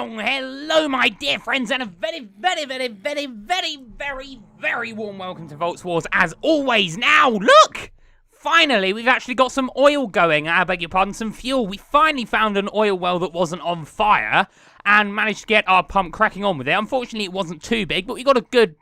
Hello, my dear friends, and a very warm welcome to Voltz Wars, as always. Now, look! Finally, we've actually got some oil going. I beg your pardon, some fuel. We finally found an oil well that wasn't on fire and managed to get our pump cracking on with it. Unfortunately, it wasn't too big, but we got a good,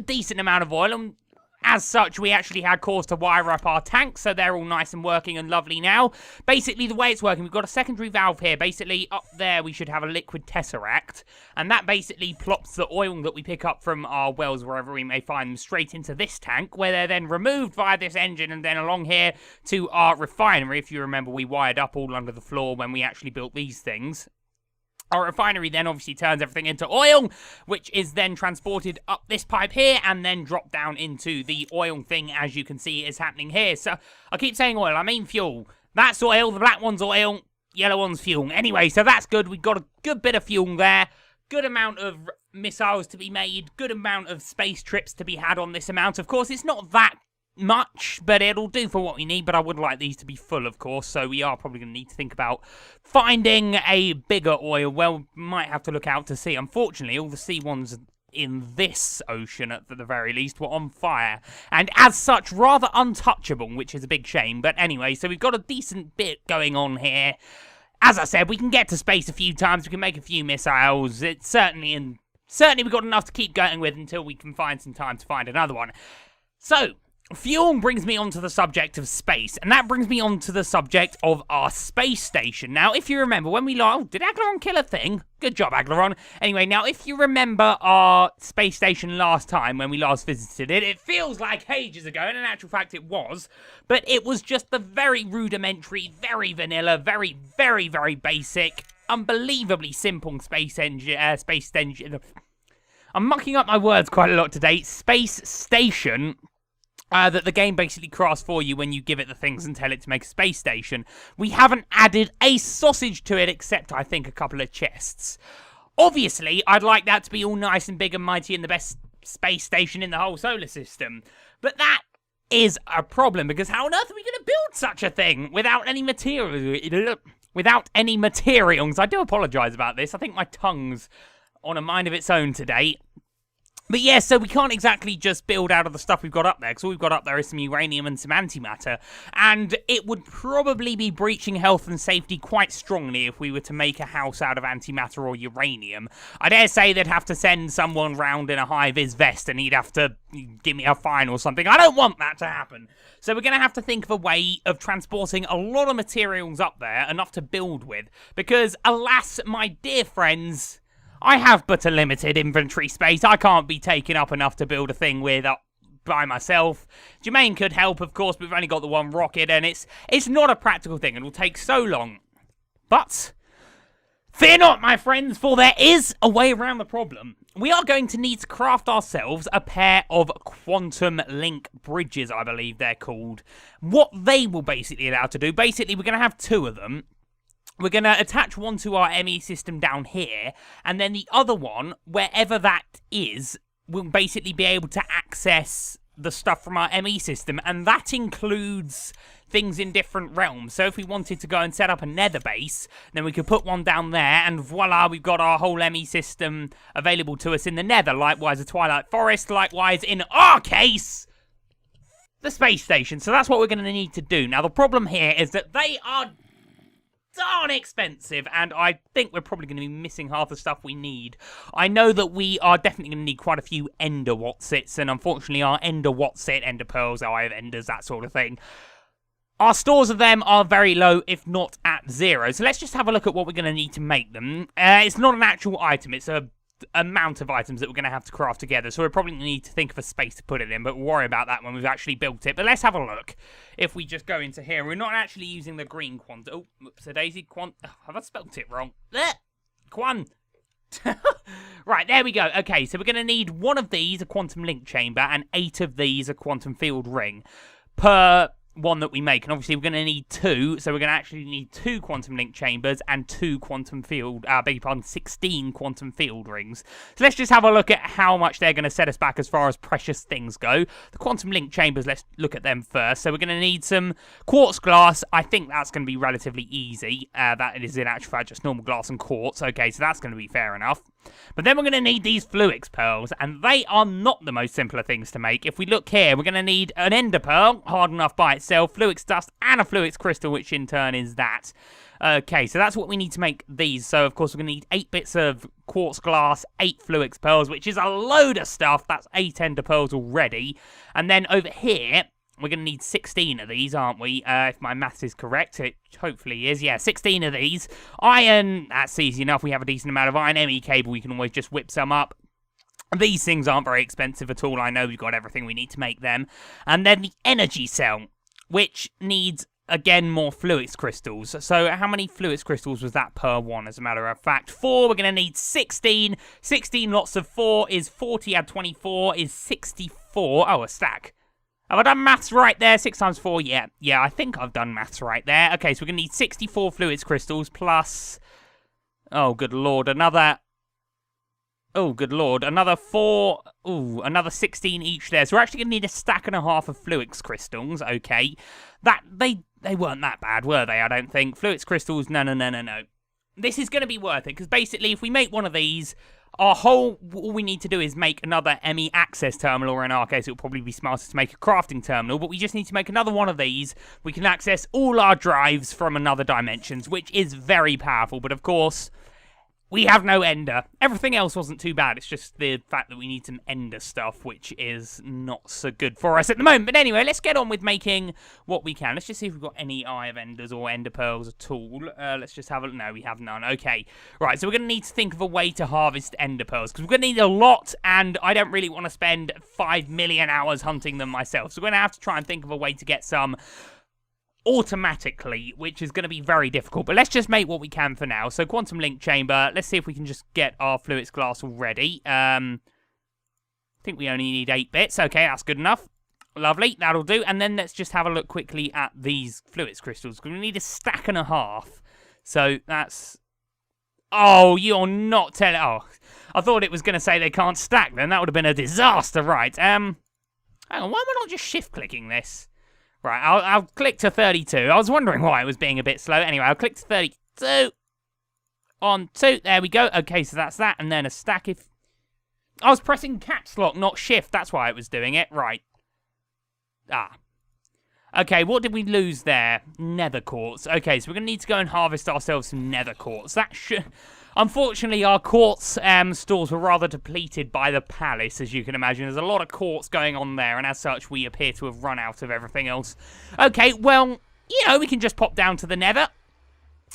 decent amount of oil, and as such, we actually had cause to wire up our tanks, so they're all nice and working and lovely now. Basically, the way it's working, we've got a secondary valve here. Basically, up there, we should have a liquid tesseract, and that basically plops the oil that we pick up from our wells, wherever we may find them, straight into this tank, where they're then removed via this engine and then along here to our refinery. If you remember, we wired up all under the floor when we actually built these things. Our refinery then obviously turns everything into oil, which is then transported up this pipe here and then dropped down into the oil thing, as you can see is happening here. So, I keep saying oil, I mean fuel. That's oil, the black one's oil, yellow one's fuel. Anyway, so that's good. We've got a good bit of fuel there. Good amount of missiles to be made. Good amount of space trips to be had on this amount. Of course, it's not that much, but it'll do for what we need. But I would like these to be full, of course, so we are probably going to need to think about finding a bigger oil well. Might have to look out to sea. Unfortunately, all the sea ones in this ocean, at the very least, were on fire, and as such rather untouchable, which is a big shame. But anyway, so we've got a decent bit going on here. As I said, we can get to space a few times, we can make a few missiles. It's certainly we've got enough to keep going with until we can find some time to find another one. So fuel brings me onto the subject of space, and that brings me onto the subject of our space station. Now, if you remember, when we oh, did Agleron kill a thing? Good job, Agleron. Anyway, now, if you remember our space station last time, when we last visited it, it feels like ages ago, and in actual fact it was, but it was just the very rudimentary, very vanilla, very basic, unbelievably simple space engine, I'm mucking up my words quite a lot today, space station, that the game basically crafts for you when you give it the things and tell it to make a space station. We haven't added a sausage to it, except, I think, a couple of chests. Obviously, I'd like that to be all nice and big and mighty and the best space station in the whole solar system. But that is a problem, because how on earth are we going to build such a thing without any materials? Without any materials. I do apologise about this. I think my tongue's on a mind of its own today. But yeah, so we can't exactly just build out of the stuff we've got up there, because all we've got up there is some uranium and some antimatter, and it would probably be breaching health and safety quite strongly if we were to make a house out of antimatter or uranium. I dare say they'd have to send someone round in a high-vis vest, and he'd have to give me a fine or something. I don't want that to happen. So we're going to have to think of a way of transporting a lot of materials up there, enough to build with, because alas, my dear friends, I have but a limited inventory space. I can't be taking up enough to build a thing with by myself. Jermaine could help, of course, but we've only got the one rocket, and it's not a practical thing. It will take so long. But fear not, my friends, for there is a way around the problem. We are going to need to craft ourselves a pair of quantum link bridges, I believe they're called. What they will basically allow to do, basically we're going to have two of them. We're going to attach one to our ME system down here, and then the other one, wherever that is, will basically be able to access the stuff from our ME system, and that includes things in different realms. So if we wanted to go and set up a nether base, then we could put one down there, and voila, we've got our whole ME system available to us in the nether. Likewise, a Twilight Forest, likewise, in our case, the space station. So that's what we're going to need to do. Now, the problem here is that they are darn expensive, and I think we're probably going to be missing half the stuff we need. I know that we are definitely going to need quite a few ender watsits, and unfortunately our ender watsit, ender pearls, eye of enders, that sort of thing, our stores of them are very low, if not at zero. So let's just have a look at what we're going to need to make them. It's not an actual item, it's a amount of items that we're going to have to craft together, so we're probably going to need to think of a space to put it in, but we'll worry about that when we've actually built it. But let's have a look. If we just go into here, we're not actually using the green quant. Oh, whoops, a daisy quant. Oh, have I spelt it wrong? Quant. Right, there we go. Okay, so we're going to need one of these, a quantum link chamber, and 8 of these, a quantum field ring, per one that we make, and obviously we're going to need 2, so we're going to actually need 2 quantum link chambers and 2 quantum field, beg your pardon, 16 quantum field rings. So let's just have a look at how much they're going to set us back as far as precious things go. The quantum link chambers, let's look at them first. So we're going to need some quartz glass. I think that's going to be relatively easy. That is in actual fact just normal glass and quartz. Okay, so that's going to be fair enough. But then we're going to need these Fluix pearls, and they are not the most simpler things to make. If we look here, we're going to need an ender pearl, hard enough by itself, Fluix dust, and a Fluix crystal, which in turn is that. Okay, so that's what we need to make these. So, of course, we're going to need 8 bits of quartz glass, 8 Fluix pearls, which is a load of stuff. That's 8 ender pearls already. And then over here, we're going to need 16 of these, aren't we? If my maths is correct, it hopefully is. Yeah, 16 of these. Iron, that's easy enough. We have a decent amount of iron. ME cable, we can always just whip some up. These things aren't very expensive at all. I know we've got everything we need to make them. And then the energy cell, which needs, again, more Fluix crystals. So how many Fluix crystals was that per one, as a matter of fact? 4, we're going to need 16. 16 lots of 4 is 40, add 24 is 64. Oh, a stack. Have I done maths right there? 6 times 4, yeah. Yeah, I think I've done maths right there. Okay, so we're going to need 64 Fluix crystals plus... Oh, good lord, another... Oh, good lord, another 4... Ooh, another 16 each there. So we're actually going to need a stack and a half of Fluix crystals, okay. They weren't that bad, were they, I don't think. Fluix crystals, no. This is going to be worth it, because basically, if we make one of these... all we need to do is make another ME access terminal, or in our case, it will probably be smarter to make a crafting terminal, but we just need to make another one of these. We can access all our drives from another dimensions, which is very powerful, but of course, we have no ender. Everything else wasn't too bad, it's just the fact that we need some ender stuff, which is not so good for us at the moment. But anyway, let's get on with making what we can. Let's just see if we've got any Eye of Enders or Ender Pearls at all. Let's just have a look. No, we have none. Okay, right, so we're going to need to think of a way to harvest Ender Pearls, because we're going to need a lot, and I don't really want to spend 5 million hours hunting them myself. So we're going to have to try and think of a way to get some automatically, which is going to be very difficult, but let's just make what we can for now. So quantum link chamber, let's see if we can just get our Fluix glass already. I think we only need 8 bits. Okay, that's good enough. Lovely, that'll do. And then let's just have a look quickly at these Fluix crystals, because we need a stack and a half. So that's... Oh, you're not telling... Oh, I thought it was going to say they can't stack then. That would have been a disaster, right. Hang on, why am I not just shift-clicking this? Right, I'll click to 32. I was wondering why it was being a bit slow. Anyway, I'll click to 32. On 2. There we go. Okay, so that's that. And then a stack if... I was pressing caps lock, not shift. That's why it was doing it. Right. Ah. Okay, what did we lose there? Nether quartz. Okay, so we're going to need to go and harvest ourselves some nether quartz. That should... Unfortunately, our quartz stores were rather depleted by the palace, as you can imagine. There's a lot of quartz going on there, and as such, we appear to have run out of everything else. Okay, well, you know, we can just pop down to the nether.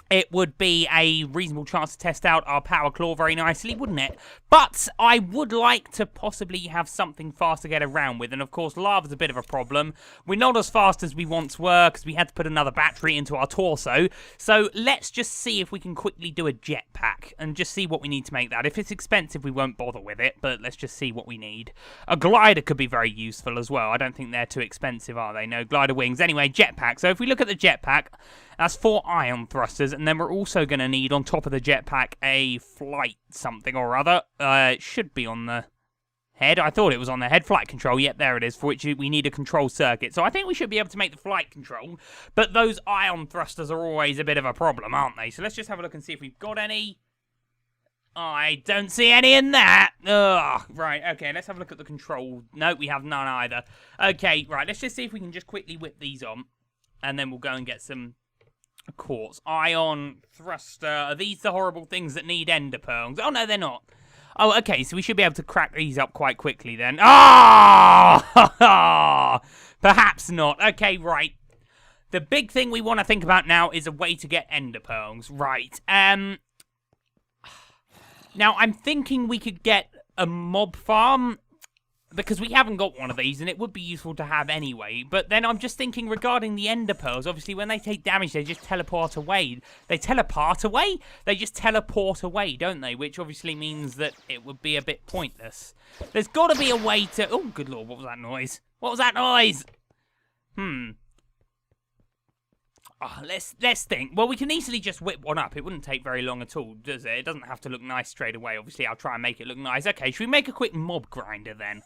It would be a reasonable chance to test out our power claw very nicely, wouldn't it? But I would like to possibly have something fast to get around with, and of course lava's a bit of a problem. We're not as fast as we once were, because we had to put another battery into our torso. So let's just see if we can quickly do a jetpack, and just see what we need to make that. If it's expensive, we won't bother with it, but let's just see what we need. A glider could be very useful as well. I don't think they're too expensive, are they? No, glider wings. Anyway, jetpack. So if we look at the jetpack, that's 4 ion thrusters, and then we're also going to need, on top of the jetpack, a flight something or other. It should be on the head. I thought it was on the head. Flight control. Yep, there it is, for which we need a control circuit. So I think we should be able to make the flight control, but those ion thrusters are always a bit of a problem, aren't they? So let's just have a look and see if we've got any. I don't see any in that. Ugh. Right, okay, let's have a look at the control. No, we have none either. Okay, right, let's just see if we can just quickly whip these on, and then we'll go and get some... quartz. Ion thruster. Are these the horrible things that need ender pearls? Oh, no, they're not. Oh, okay, so we should be able to crack these up quite quickly then. Ah! Perhaps not. Okay, right. The big thing we want to think about now is a way to get ender pearls. Right. Now, I'm thinking we could get a mob farm, because we haven't got one of these, and it would be useful to have anyway. But then I'm just thinking regarding the ender pearls. Obviously, when they take damage, they just teleport away. They teleport away? They just teleport away, don't they? Which obviously means that it would be a bit pointless. There's got to be a way to... Oh, good lord, what was that noise? What was that noise? Let's think. Well, we can easily just whip one up. It wouldn't take very long at all, does it? It doesn't have to look nice straight away. Obviously, I'll try and make it look nice. Okay, should we make a quick mob grinder then?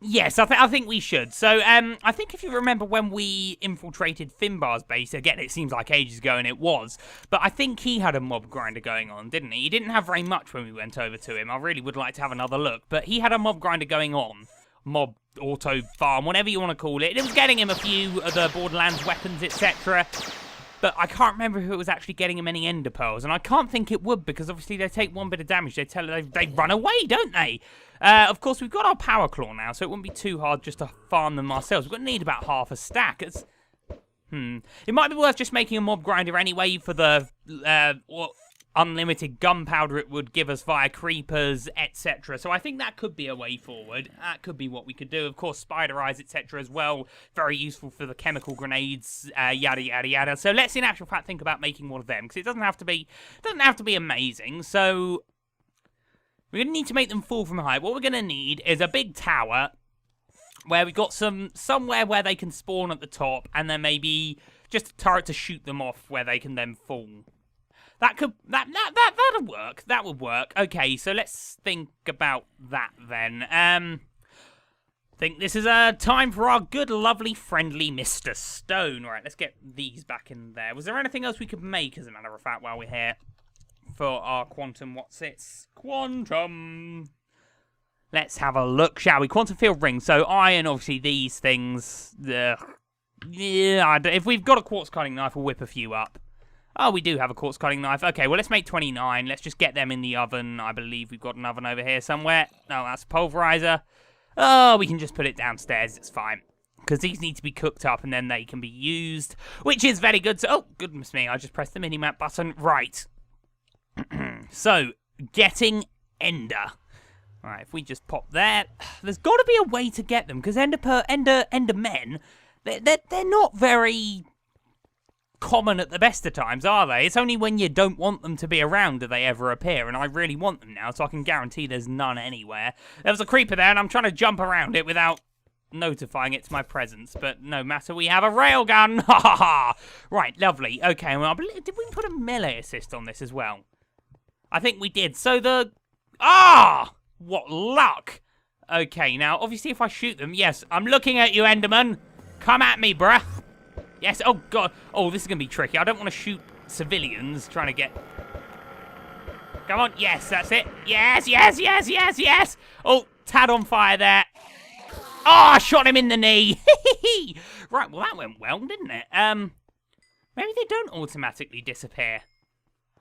Yes, I think we should. So, I think if you remember when we infiltrated Finbar's base, again, it seems like ages ago, and it was, but I think he had a mob grinder going on, didn't he? He didn't have very much when we went over to him. I really would like to have another look, but he had a mob grinder going on. Mob auto farm, whatever you want to call it. It was getting him a few of the Borderlands weapons, etc. But I can't remember if it was actually getting him any ender pearls, and I can't think it would, because obviously they take one bit of damage. They run away, don't they? Of course, we've got our power claw now, so it wouldn't be too hard just to farm them ourselves. We're going to need about half a stack. It might be worth just making a mob grinder anyway for the unlimited gunpowder it would give us via creepers, etc. So I think that could be a way forward. That could be what we could do. Of course, spider eyes, etc. as well. Very useful for the chemical grenades, yada, yada, yada. So let's, in actual fact, think about making one of them, because it doesn't have to be amazing. So we're going to need to make them fall from height. What we're going to need is a big tower where we've got somewhere where they can spawn at the top, and then maybe just a turret to shoot them off where they can then fall. That'll work. That would work. Okay, so let's think about that then. I think this is a time for our good, lovely, friendly Mr. Stone. Right, let's get these back in there. Was there anything else we could make, as a matter of fact, while we're here for our quantum? What's it? Quantum. Let's have a look, shall we? Quantum field ring. So iron, obviously, these things. Yeah, if we've got a quartz cutting knife, we'll whip a few up. Oh, we do have a quartz cutting knife. Okay, well, let's make 29. Let's just get them in the oven. I believe we've got an oven over here somewhere. No, that's a pulverizer. Oh, we can just put it downstairs. It's fine. Because these need to be cooked up and then they can be used, which is very good. So, oh, goodness me, I just pressed the mini-map button. Right. So, getting ender. All right, if we just pop there. There's got to be a way to get them, because endermen, they're not very common at the best of times, are they? It's only when you don't want them to be around do they ever appear, and I really want them now, so I can guarantee there's none anywhere. There was a creeper there, and I'm trying to jump around it without notifying it to my presence, but no matter, we have a railgun. Ha ha ha! Right, lovely. Okay, well, I believe, did we put a melee assist on this as well? I think we did. So the... what luck! Okay, now, obviously, if I shoot them... Yes, I'm looking at you, Enderman. Come at me, bruh. Yes, oh, God. Oh, this is going to be tricky. I don't want to shoot civilians trying to get... Come on. Yes, that's it. Yes, yes, yes, yes, yes. Oh, tad on fire there. Oh, I shot him in the knee. Right, well, that went well, didn't it? Maybe they don't automatically disappear.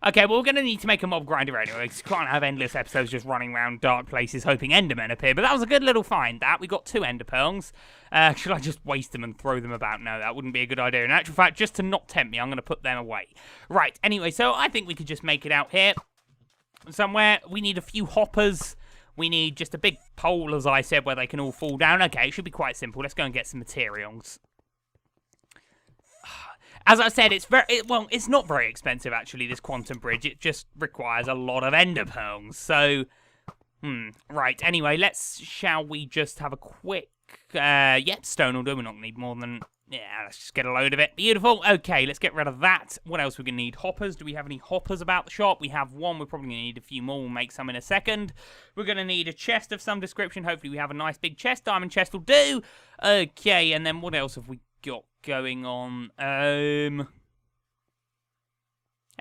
Okay, well, we're going to need to make a mob grinder anyway, because you can't have endless episodes just running around dark places hoping endermen appear. But that was a good little find, that. We got 2 ender pearls. Should I just waste them and throw them about? No, that wouldn't be a good idea. In actual fact, just to not tempt me, I'm going to put them away. Right, anyway, so I think we could just make it out here somewhere. We need a few hoppers. We need just a big pole, as I said, where they can all fall down. Okay, it should be quite simple. Let's go and get some materials. As I said, it's not very expensive, actually, this quantum bridge. It just requires a lot of ender pearls. So, right. Anyway, shall we just have a quick, stone will do. We're not going to need more than, let's just get a load of it. Beautiful. Okay, let's get rid of that. What else are we going to need? Hoppers. Do we have any hoppers about the shop? We have one. We're probably going to need a few more. We'll make some in a second. We're going to need a chest of some description. Hopefully we have a nice big chest. Diamond chest will do. Okay, and then what else have we got going on?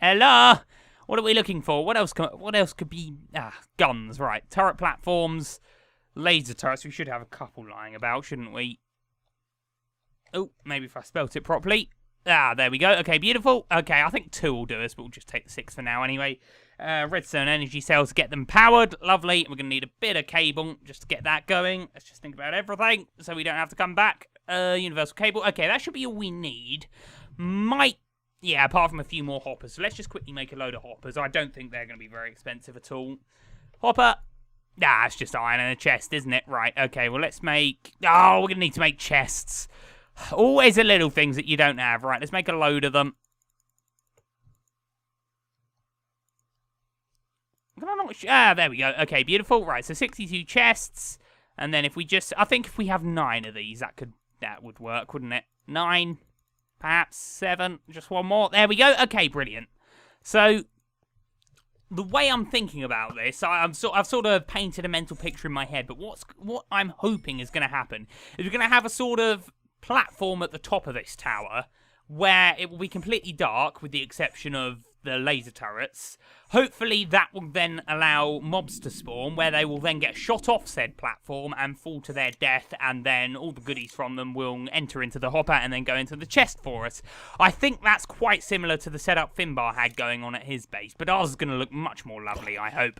Hello? What are we looking for? What else could be... guns, right. Turret platforms, laser turrets. We should have a couple lying about, shouldn't we? Oh, maybe if I spelt it properly. There we go. Okay, beautiful. Okay, I think 2 will do us, but we'll just take the 6 for now anyway. Redstone energy cells to get them powered. Lovely. We're going to need a bit of cable just to get that going. Let's just think about everything so we don't have to come back. Universal cable. Okay, that should be all we need. Yeah, apart from a few more hoppers. So let's just quickly make a load of hoppers. I don't think they're going to be very expensive at all. Hopper. It's just iron and a chest, isn't it? Right, okay, well, let's make... we're going to need to make chests. Always the little things that you don't have. Right, let's make a load of them. There we go. Okay, beautiful. Right, so 62 chests. And then if we just... I think if we have 9 of these, that would work, wouldn't it? 9. perhaps 7. Just one more. There we go. Okay, brilliant. So the way I'm thinking about this, I've sort of painted a mental picture in my head, but what I'm hoping is going to happen is we're going to have a sort of platform at the top of this tower where it will be completely dark with the exception of the laser turrets. Hopefully that will then allow mobs to spawn, where they will then get shot off said platform and fall to their death, and then all the goodies from them will enter into the hopper and then go into the chest for us. I think that's quite similar to the setup Finbar had going on at his base, but ours is going to look much more lovely, I hope.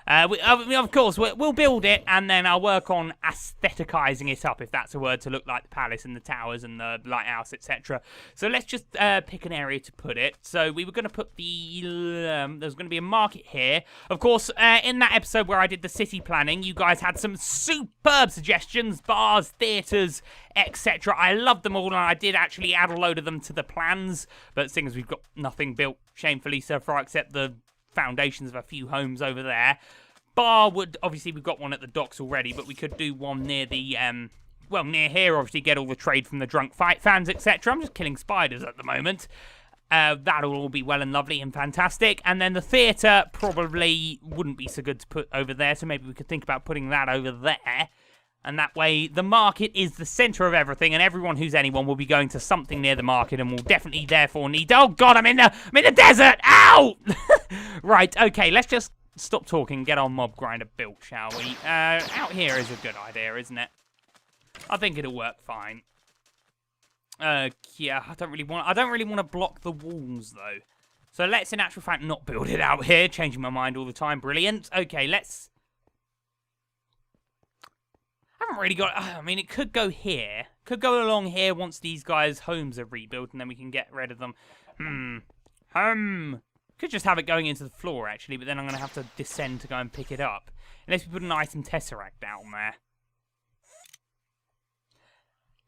Of course, we'll build it, and then I'll work on aestheticizing it up, if that's a word, to look like the palace and the towers and the lighthouse, etc. So let's just pick an area to put it. So we were going to put the... there's going to be a market here. Of course, in that episode where I did the city planning, you guys had some superb suggestions, bars, theatres, etc. I loved them all, and I did actually add a load of them to the plans, but seeing as we've got nothing built, shamefully so far, except the foundations of a few homes over there. Bar would, obviously we've got one at the docks already, but we could do one near the, well, near here, obviously get all the trade from the drunk fight fans, etc. I'm just killing spiders at the moment. That'll all be well and lovely and fantastic. And then the theatre probably wouldn't be so good to put over there, so maybe we could think about putting that over there. And that way, the market is the centre of everything, and everyone who's anyone will be going to something near the market and will definitely therefore need... Oh, God, I'm in the desert! Ow! Right, okay, let's just stop talking and get our mob grinder built, shall we? Out here is a good idea, isn't it? I think it'll work fine. Yeah, I don't really want to block the walls, though. So let's, in actual fact, not build it out here. Changing my mind all the time. Brilliant. Okay, let's... I haven't really got... I mean, it could go here. Could go along here once these guys' homes are rebuilt, and then we can get rid of them. Could just have it going into the floor, actually, but then I'm going to have to descend to go and pick it up. Unless we put an item tesseract down there.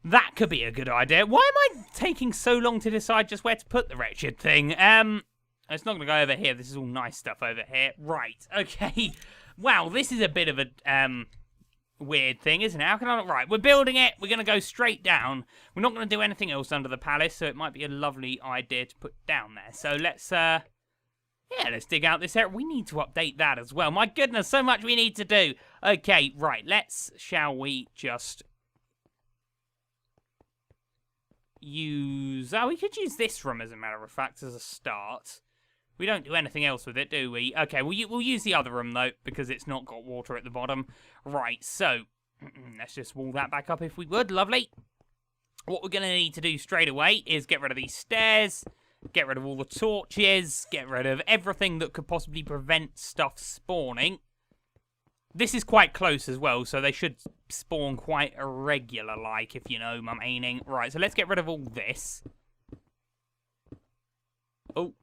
That could be a good idea. Why am I taking so long to decide just where to put the wretched thing? It's not going to go over here. This is all nice stuff over here. Right, okay. Wow, this is a bit of a... weird thing, isn't it? How can I not... Right, we're building it. We're going to go straight down. We're not going to do anything else under the palace, so it might be a lovely idea to put down there. So let's, yeah, let's dig out this area. We need to update that as well. My goodness, so much we need to do. Okay, right, shall we just use... Oh, we could use this room, as a matter of fact, as a start. We don't do anything else with it, do we? Okay, we'll use the other room, though, because it's not got water at the bottom. Right, so, let's just wall that back up if we would. Lovely. What we're going to need to do straight away is get rid of these stairs, get rid of all the torches, get rid of everything that could possibly prevent stuff spawning. This is quite close as well, so they should spawn quite irregular-like, if you know my meaning. Right, so let's get rid of all this. Oh.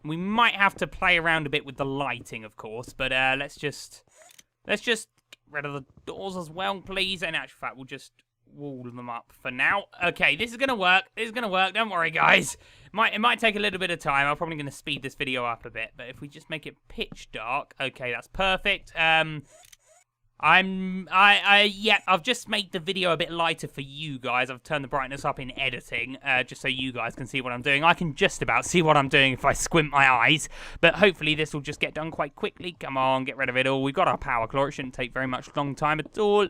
We might have to play around a bit with the lighting, of course, but let's just get rid of the doors as well, please. In actual fact, we'll just wall them up for now. Okay, this is gonna work. This is gonna work. Don't worry, guys. It might take a little bit of time. I'm probably gonna speed this video up a bit, but if we just make it pitch dark, okay, that's perfect. Yeah, I've just made the video a bit lighter for you guys. I've turned the brightness up in editing, just so you guys can see what I'm doing. I can just about see what I'm doing if I squint my eyes, but hopefully this will just get done quite quickly. Come on, get rid of it all. We've got our power claw. It shouldn't take very much long time at all.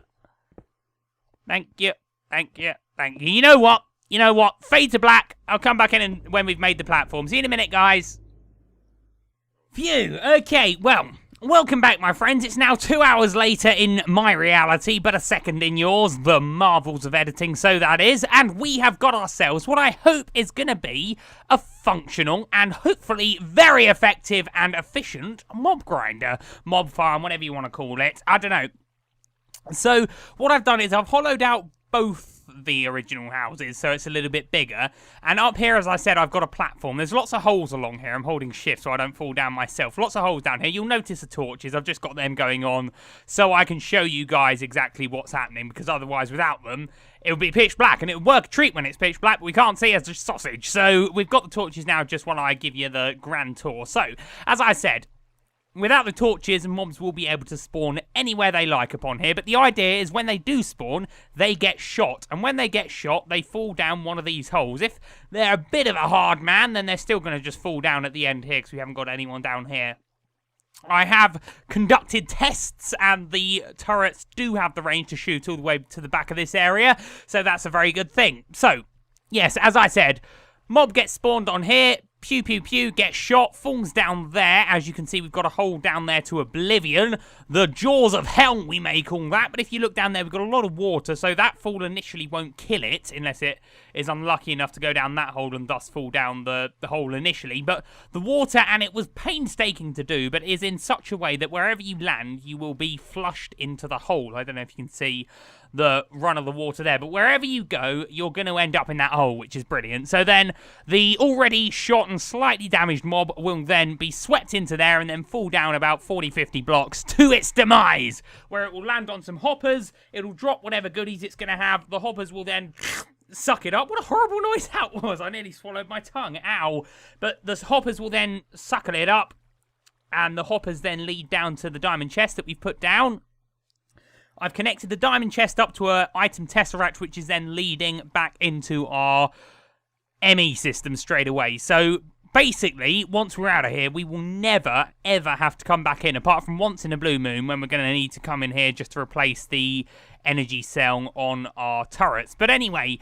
Thank you, thank you, thank you. You know what? You know what? Fade to black. I'll come back in when we've made the platform. See you in a minute, guys. Phew. Okay, well... Welcome back, my friends. It's now 2 hours later in my reality, but a second in yours. The marvels of editing, so that is. And we have got ourselves what I hope is going to be a functional and hopefully very effective and efficient mob grinder, mob farm, whatever you want to call it. I don't know. So what I've done is I've hollowed out both the original houses, so it's a little bit bigger. And up here, as I said, I've got a platform. There's lots of holes along here. I'm holding shift so I don't fall down myself. Lots of holes down here. You'll notice the torches. I've just got them going on so I can show you guys exactly what's happening, because otherwise, without them, it would be pitch black, and it would work a treat when it's pitch black, but we can't see as a sausage. So we've got the torches now just while I give you the grand tour. So, as I said, without the torches, mobs will be able to spawn anywhere they like upon here. But the idea is when they do spawn, they get shot. And when they get shot, they fall down one of these holes. If they're a bit of a hard man, then they're still going to just fall down at the end here because we haven't got anyone down here. I have conducted tests, and the turrets do have the range to shoot all the way to the back of this area. So that's a very good thing. So, yes, as I said, mob gets spawned on here. Pew, pew, pew, gets shot, falls down there. As you can see, we've got a hole down there to oblivion. The jaws of hell, we may call that. But if you look down there, we've got a lot of water, so that fall initially won't kill it, unless it is unlucky enough to go down that hole and thus fall down the hole initially. But the water, and it was painstaking to do, but is in such a way that wherever you land, you will be flushed into the hole. I don't know if you can see the run of the water there, but wherever you go, you're going to end up in that hole, which is brilliant. So then the already shot and slightly damaged mob will then be swept into there and then fall down about 40-50 blocks to its demise, where it will land on some hoppers. It'll drop whatever goodies it's going to have. The hoppers will then suck it up. What a horrible noise that was. I nearly swallowed my tongue. Ow. But the hoppers will then suckle it up, and the hoppers then lead down to the diamond chest that we've put down. I've connected the diamond chest up to an item tesseract, which is then leading back into our ME system straight away. So basically, once we're out of here, we will never, ever have to come back in, apart from once in a blue moon, when we're going to need to come in here just to replace the energy cell on our turrets. But anyway,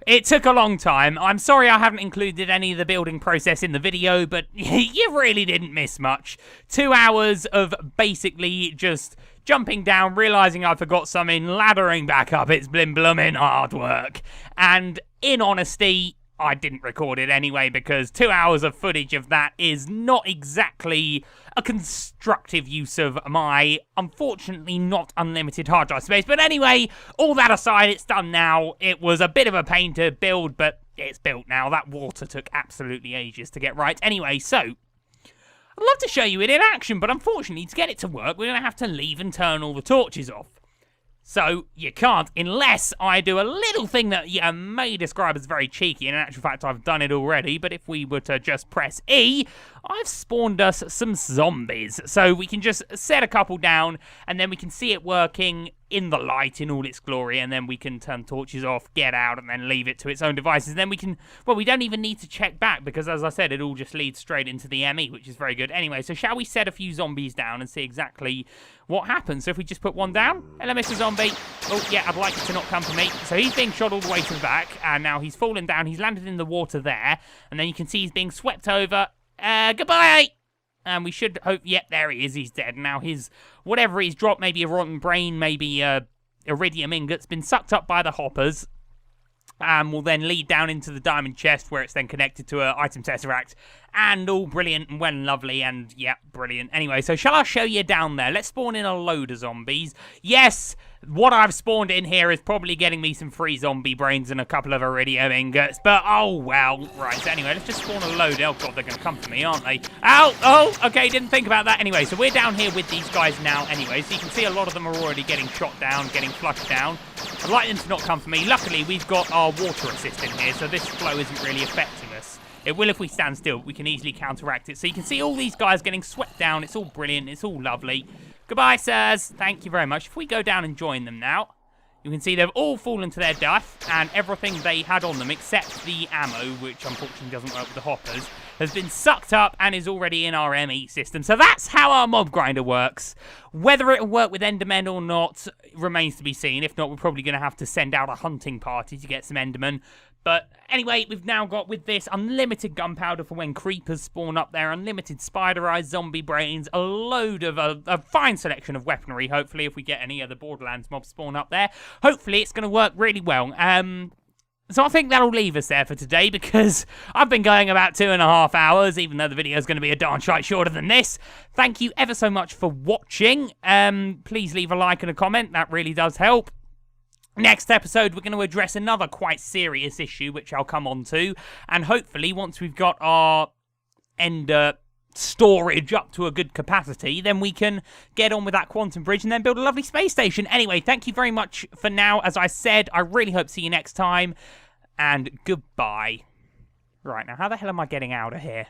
it took a long time. I'm sorry I haven't included any of the building process in the video, but you really didn't miss much. 2 hours of basically just jumping down, realising I forgot something, laddering back up. It's been bloomin' hard work. And in honesty, I didn't record it anyway, because 2 hours of footage of that is not exactly a constructive use of my, unfortunately, not unlimited hard drive space. But anyway, all that aside, it's done now. It was a bit of a pain to build, but it's built now. That water took absolutely ages to get right. Anyway, so I'd love to show you it in action, but unfortunately, to get it to work, we're going to have to leave and turn all the torches off. So, you can't, unless I do a little thing that you may describe as very cheeky. In actual fact, I've done it already, but if we were to just press E, I've spawned us some zombies. So we can just set a couple down, and then we can see it working in the light in all its glory, and then we can turn torches off, get out, and then leave it to its own devices. And then we can, well, we don't even need to check back, because as I said, it all just leads straight into the ME, which is very good. Anyway, so shall we set a few zombies down and see exactly what happens? So if we just put one down, hello, Mr. Zombie. Oh, yeah, I'd like you to not come for me. So he's being shot all the way to the back, and now he's fallen down. He's landed in the water there, and then you can see he's being swept over. Goodbye! And we should hope, yep, there he is, he's dead. Now his, whatever he's dropped, maybe a rotten brain, maybe iridium ingot's been sucked up by the hoppers, and will then lead down into the diamond chest, where it's then connected to an item tesseract, and all brilliant and well and lovely, and yeah, brilliant. Anyway, so shall I show you down there? Let's spawn in a load of zombies. Yes, what I've spawned in here is probably getting me some free zombie brains and a couple of iridium ingots, but oh well. Right, so anyway, let's just spawn a load. Oh god, they're going to come for me, aren't they? Ow! Oh, okay, didn't think about that. Anyway, so we're down here with these guys now anyway, so you can see a lot of them are already getting shot down, getting flushed down. I'd like them to not come for me. Luckily, we've got our water assist in here, so this flow isn't really affecting us. It will if we stand still. We can easily counteract it. So you can see all these guys getting swept down. It's all brilliant. It's all lovely. Goodbye, sirs. Thank you very much. If we go down and join them now, you can see they've all fallen to their death, and everything they had on them, except the ammo, which unfortunately doesn't work with the hoppers, has been sucked up and is already in our ME system. So that's how our mob grinder works. Whether it'll work with Endermen or not remains to be seen. If not, we're probably going to have to send out a hunting party to get some Endermen. But anyway, we've now got, with this, unlimited gunpowder for when creepers spawn up there, unlimited spider eyes, zombie brains, a load of a fine selection of weaponry, hopefully, if we get any other Borderlands mobs spawn up there. Hopefully, it's going to work really well. So I think that'll leave us there for today, because I've been going about 2.5 hours, even though the video is going to be a darn sight shorter than this. Thank you ever so much for watching. Please leave a like and a comment. That really does help. Next episode, we're going to address another quite serious issue, which I'll come on to. And hopefully, once we've got our ender storage up to a good capacity, then we can get on with that quantum bridge and then build a lovely space station. Anyway, thank you very much for now. As I said, I really hope to see you next time. And goodbye. Right, now how the hell am I getting out of here?